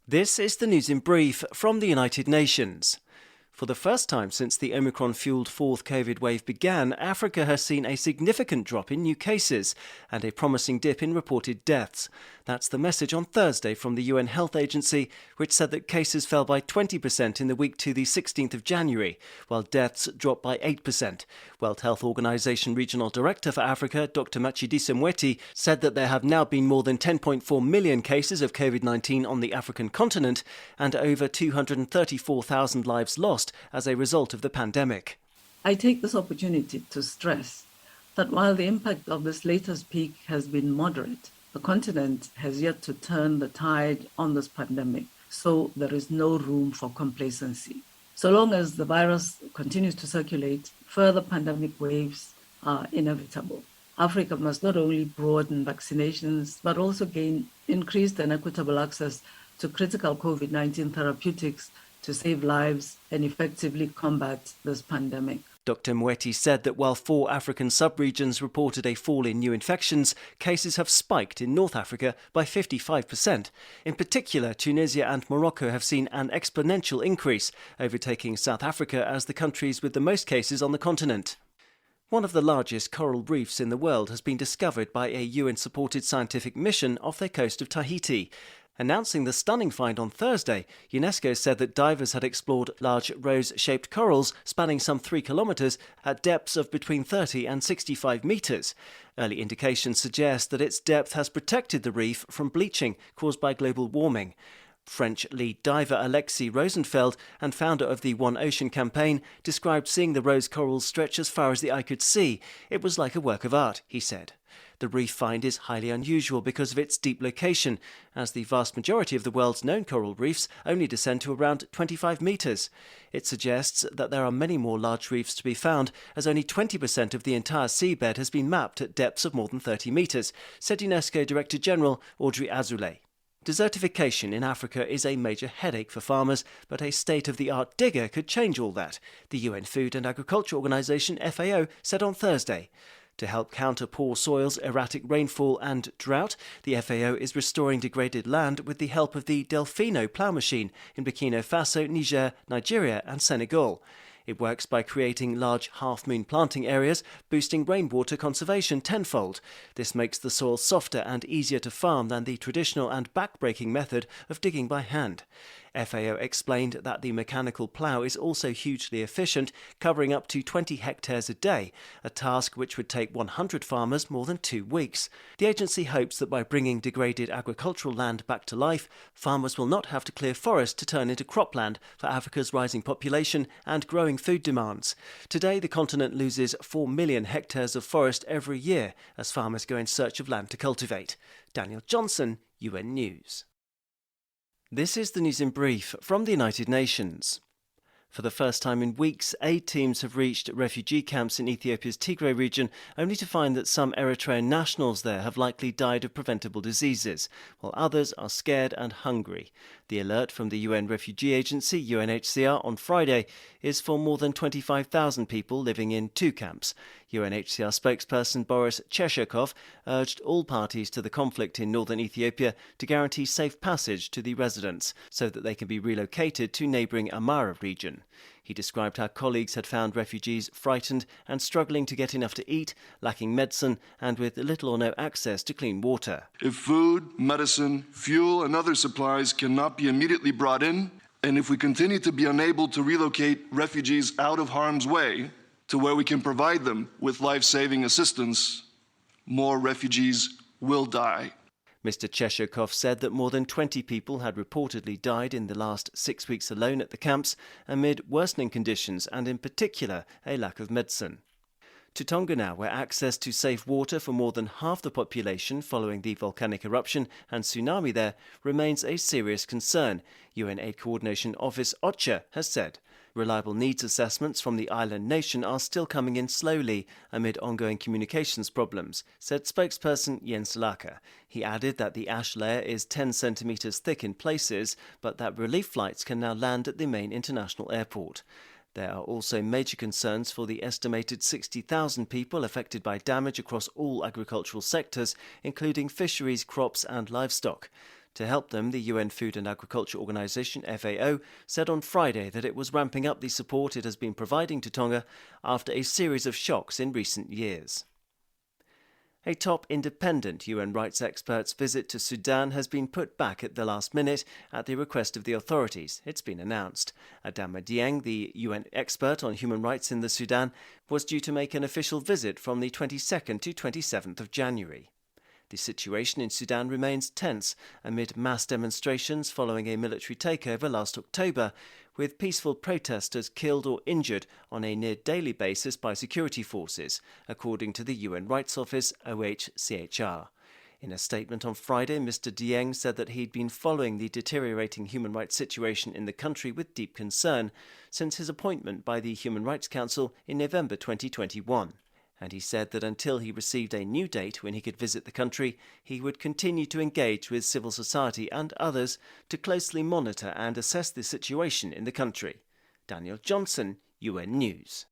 This is the news in brief from the United Nations. For the first time since the Omicron-fueled fourth COVID wave began, Africa has seen a significant drop in new cases and a promising dip in reported deaths. That's the message on Thursday from the UN Health Agency, which said that cases fell by 20% in the week to the 16th of January, while deaths dropped by 8%. World Health Organization Regional Director for Africa, Dr. Matshidiso Moeti, said that there have now been more than 10.4 million cases of COVID-19 on the African continent and over 234,000 lives lost as a result of the pandemic. I take this opportunity to stress that while the impact of this latest peak has been moderate, the continent has yet to turn the tide on this pandemic, so there is no room for complacency. So long as the virus continues to circulate, further pandemic waves are inevitable. Africa must not only broaden vaccinations, but also gain increased and equitable access to critical COVID-19 therapeutics to save lives and effectively combat this pandemic. Dr. Moeti said that while 4 African sub-regions reported a fall in new infections, cases have spiked in North Africa by 55%. In particular, Tunisia and Morocco have seen an exponential increase, overtaking South Africa as the countries with the most cases on the continent. One of the largest coral reefs in the world has been discovered by a UN-supported scientific mission off the coast of Tahiti. Announcing the stunning find on Thursday, UNESCO said that divers had explored large rose-shaped corals spanning some 3 kilometres at depths of between 30 and 65 metres. Early indications suggest that its depth has protected the reef from bleaching caused by global warming. French lead diver Alexis Rosenfeld and founder of the One Ocean campaign described seeing the rose corals stretch as far as the eye could see. It was like a work of art, he said. The reef find is highly unusual because of its deep location, as the vast majority of the world's known coral reefs only descend to around 25 metres. It suggests that there are many more large reefs to be found, as only 20% of the entire seabed has been mapped at depths of more than 30 metres, said UNESCO Director General Audrey Azoulay. Desertification in Africa is a major headache for farmers, but a state-of-the-art digger could change all that, the UN Food and Agriculture Organization FAO said on Thursday. To help counter poor soils, erratic rainfall and drought, the FAO is restoring degraded land with the help of the Delfino plough machine in Burkina Faso, Niger, Nigeria and Senegal. It works by creating large half-moon planting areas, boosting rainwater conservation tenfold. This makes the soil softer and easier to farm than the traditional and back-breaking method of digging by hand. FAO explained that the mechanical plough is also hugely efficient, covering up to 20 hectares a day, a task which would take 100 farmers more than 2 weeks. The agency hopes that by bringing degraded agricultural land back to life, farmers will not have to clear forest to turn into cropland for Africa's rising population and growing food demands. Today, the continent loses 4 million hectares of forest every year as farmers go in search of land to cultivate. Daniel Johnson, UN News. This is the news in brief from the United Nations. For the first time in weeks, aid teams have reached refugee camps in Ethiopia's Tigray region, only to find that some Eritrean nationals there have likely died of preventable diseases, while others are scared and hungry. The alert from the UN Refugee Agency, UNHCR, on Friday is for more than 25,000 people living in 2 camps. UNHCR spokesperson Boris Cheshirkov urged all parties to the conflict in northern Ethiopia to guarantee safe passage to the residents so that they can be relocated to neighbouring Amara region. He described how colleagues had found refugees frightened and struggling to get enough to eat, lacking medicine and with little or no access to clean water. If food, medicine, fuel and other supplies cannot be immediately brought in, and if we continue to be unable to relocate refugees out of harm's way to where we can provide them with life-saving assistance, more refugees will die. Mr. Cheshirkov said that more than 20 people had reportedly died in the last 6 weeks alone at the camps amid worsening conditions and in particular a lack of medicine. To Tonga now, where access to safe water for more than half the population following the volcanic eruption and tsunami there remains a serious concern, UN Aid Coordination Office OCHA has said. Reliable needs assessments from the island nation are still coming in slowly amid ongoing communications problems, said spokesperson Jens Laker. He added that the ash layer is 10 centimetres thick in places, but that relief flights can now land at the main international airport. There are also major concerns for the estimated 60,000 people affected by damage across all agricultural sectors, including fisheries, crops and livestock. To help them, the UN Food and Agriculture Organization, FAO, said on Friday that it was ramping up the support it has been providing to Tonga after a series of shocks in recent years. A top independent UN rights expert's visit to Sudan has been put back at the last minute at the request of the authorities, it's been announced. Adama Dieng, the UN expert on human rights in the Sudan, was due to make an official visit from the 22nd to 27th of January. The situation in Sudan remains tense amid mass demonstrations following a military takeover last October, with peaceful protesters killed or injured on a near-daily basis by security forces, according to the UN Rights Office, OHCHR. In a statement on Friday, Mr. Dieng said that he'd been following the deteriorating human rights situation in the country with deep concern since his appointment by the Human Rights Council in November 2021. And he said that until he received a new date when he could visit the country, he would continue to engage with civil society and others to closely monitor and assess the situation in the country. Daniel Johnson, UN News.